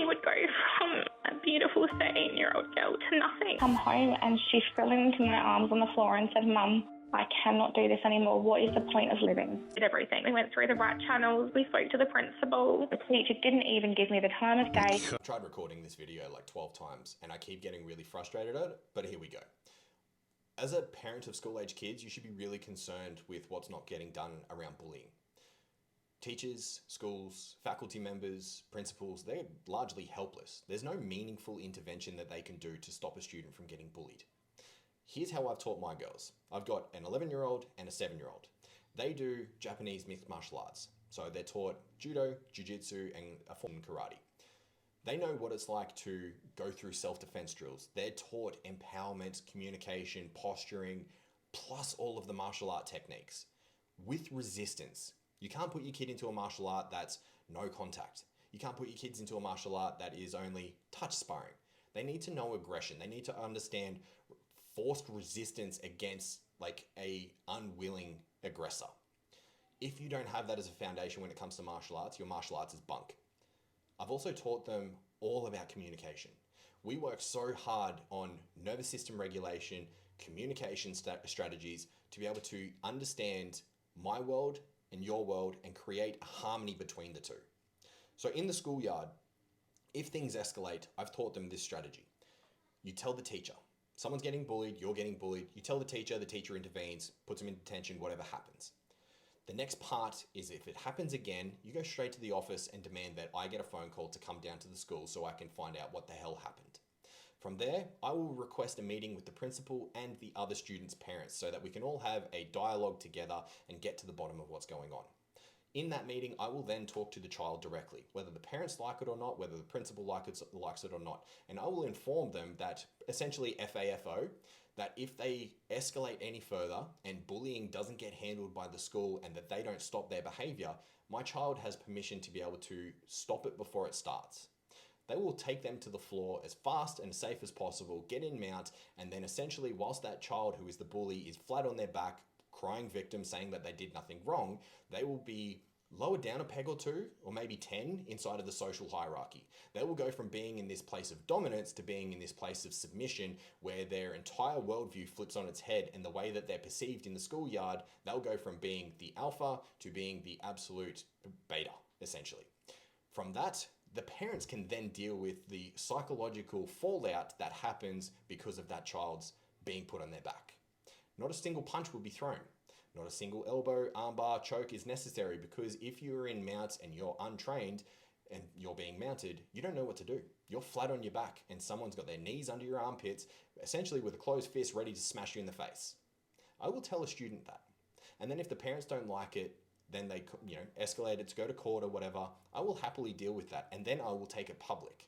would go from a beautiful 13-year-old girl to nothing. Come home and she fell into my arms on the floor and said, "Mum, I cannot do this anymore. What is the point of living?" Did everything. We went through the right channels. We spoke to the principal. The teacher didn't even give me the time of day. I've tried recording this video like 12 times and I keep getting really frustrated at it, but here we go. As a parent of school-age kids, you should be really concerned with what's not getting done around bullying. Teachers, schools, faculty members, principals, they're largely helpless. There's no meaningful intervention that they can do to stop a student from getting bullied. Here's how I've taught my girls. I've got an 11-year-old and a 7-year-old. They do Japanese mixed martial arts. So they're taught judo, jiu-jitsu, and a form of karate. They know what it's like to go through self-defense drills. They're taught empowerment, communication, posturing, plus all of the martial art techniques with resistance. You can't put your kid into a martial art that's no contact. You can't put your kids into a martial art that is only touch sparring. They need to know aggression. They need to understand forced resistance against like a unwilling aggressor. If you don't have that as a foundation when it comes to martial arts, your martial arts is bunk. I've also taught them all about communication. We work so hard on nervous system regulation, communication strategies to be able to understand my world and your world and create a harmony between the two. So in the schoolyard, if things escalate, I've taught them this strategy. You tell the teacher, someone's getting bullied, you're getting bullied, you tell the teacher intervenes, puts them in detention, whatever happens. The next part is if it happens again, you go straight to the office and demand that I get a phone call to come down to the school so I can find out what the hell happened. From there, I will request a meeting with the principal and the other students' parents so that we can all have a dialogue together and get to the bottom of what's going on. In that meeting, I will then talk to the child directly, whether the parents like it or not, whether the principal likes it or not. And I will inform them that essentially FAFO, that if they escalate any further and bullying doesn't get handled by the school and that they don't stop their behavior, my child has permission to be able to stop it before it starts. They will take them to the floor as fast and safe as possible, get in mount, and then essentially whilst that child who is the bully is flat on their back, crying victim, saying that they did nothing wrong, they will be lowered down a peg or two, or maybe 10 inside of the social hierarchy. They will go from being in this place of dominance to being in this place of submission where their entire worldview flips on its head, and the way that they're perceived in the schoolyard, they'll go from being the alpha to being the absolute beta, essentially. From that, the parents can then deal with the psychological fallout that happens because of that child's being put on their back. Not a single punch will be thrown. Not a single elbow, armbar, choke is necessary, because if you're in mounts and you're untrained and you're being mounted, you don't know what to do. You're flat on your back and someone's got their knees under your armpits, essentially with a closed fist ready to smash you in the face. I will tell a student that. And then if the parents don't like it, then they escalate it to go to court or whatever, I will happily deal with that, and then I will take it public.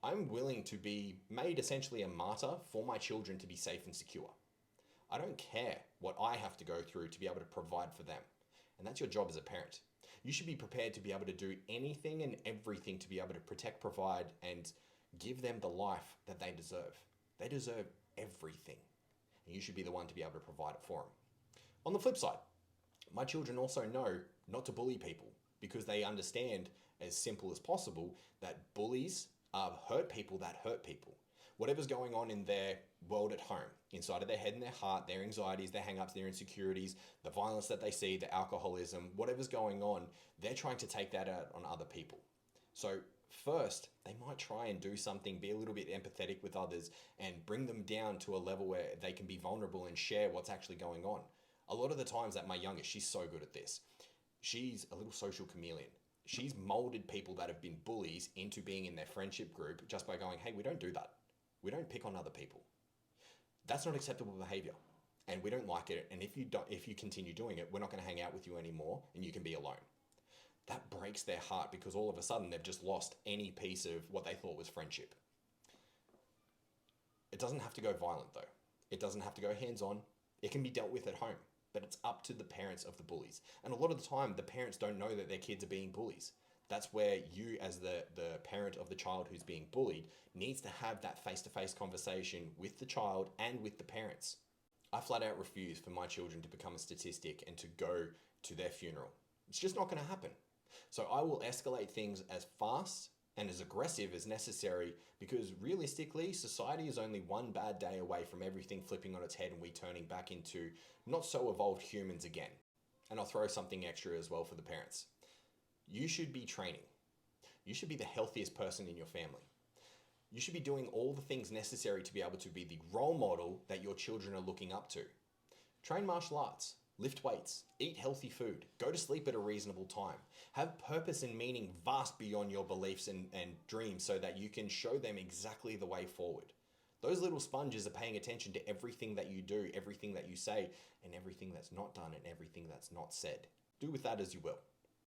I'm willing to be made essentially a martyr for my children to be safe and secure. I don't care what I have to go through to be able to provide for them. And that's your job as a parent. You should be prepared to be able to do anything and everything to be able to protect, provide, and give them the life that they deserve. They deserve everything. And you should be the one to be able to provide it for them. On the flip side, my children also know not to bully people, because they understand as simple as possible that bullies hurt people that hurt people. Whatever's going on in their world at home, inside of their head and their heart, their anxieties, their hang-ups, their insecurities, the violence that they see, the alcoholism, whatever's going on, they're trying to take that out on other people. So first, they might try and do something, be a little bit empathetic with others, and bring them down to a level where they can be vulnerable and share what's actually going on. A lot of the times that my youngest, she's so good at this. She's a little social chameleon. She's molded people that have been bullies into being in their friendship group just by going, hey, we don't do that. We don't pick on other people. That's not acceptable behavior, and we don't like it. And if you continue doing it, we're not going to hang out with you anymore, and you can be alone. That breaks their heart, because all of a sudden they've just lost any piece of what they thought was friendship. It doesn't have to go violent though. It doesn't have to go hands-on. It can be dealt with at home, but it's up to the parents of the bullies. And a lot of the time, the parents don't know that their kids are being bullies. That's where you, as the parent of the child who's being bullied, needs to have that face-to-face conversation with the child and with the parents. I flat out refuse for my children to become a statistic and to go to their funeral. It's just not going to happen. So I will escalate things as fast and as aggressive as necessary, because realistically, society is only one bad day away from everything flipping on its head and we turning back into not so evolved humans again. And I'll throw something extra as well for the parents. You should be training. You should be the healthiest person in your family. You should be doing all the things necessary to be able to be the role model that your children are looking up to. Train martial arts, lift weights, eat healthy food, go to sleep at a reasonable time, have purpose and meaning vast beyond your beliefs and dreams so that you can show them exactly the way forward. Those little sponges are paying attention to everything that you do, everything that you say, and everything that's not done and everything that's not said. Do with that as you will.